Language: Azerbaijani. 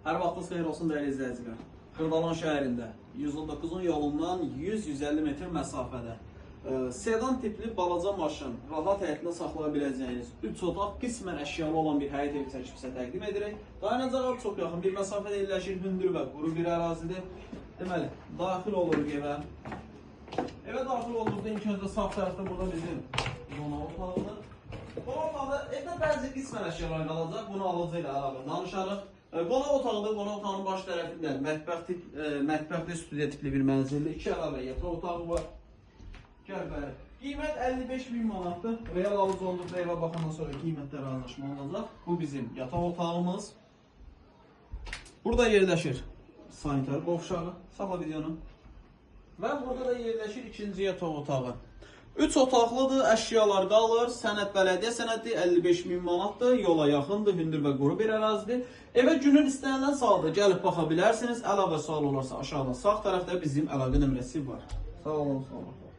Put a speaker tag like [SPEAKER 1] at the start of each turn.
[SPEAKER 1] Hər vaxtınız xeyir olsun dəyərli izləyicilər. Xırdalan şəhərində 119-un yolundan 100-150 metr məsafədə sedan tipli balaca maşın rahat həyətində saxlaya biləcəyiniz 3 otaq qismən əşyalı olan bir həyət evi çəkib sizə təqdim edirik. Dayanacağa çox yaxın bir məsafədə yerləşir, hündür və quru bir ərazidir. Deməli, daxil oluruq evə. Evə daxil olduqda ilk öncə sağ tərəfdə burada bizim qonaq otağıdır. Qonaq otağında evdə bəzi qismən əşyalar qalacaq. Bunu alıcı ilə əlavə danışarıq. Qonaq otağının baş tərəfində mətbəxli studiya tipli bir mənzildir. 2 əlavə yataq otağı var. Gəl bəri. Qiymət 55.000 manatdır. Real alıcı olduqda evə baxandan sonra qiymətlər anlaşma olacaq. Bu bizim yataq otağımız. Burada yerləşir sanitar qovşağı. Saxla videonu. Və burada da yerləşir ikinci yataq otağı. 3 otaqlıdır, əşyalar qalır, sənəd bələdiyyə sənədi 55.000 manatdır, yola yaxındır, hündür və quru bir ərazidir. Evə günün istənilən saatı gəlib baxa bilərsiniz, əlavə sual olarsa aşağıda sağ tərəfdə bizim əlaqə nömrəsi var. Sağ olun, sağ olun.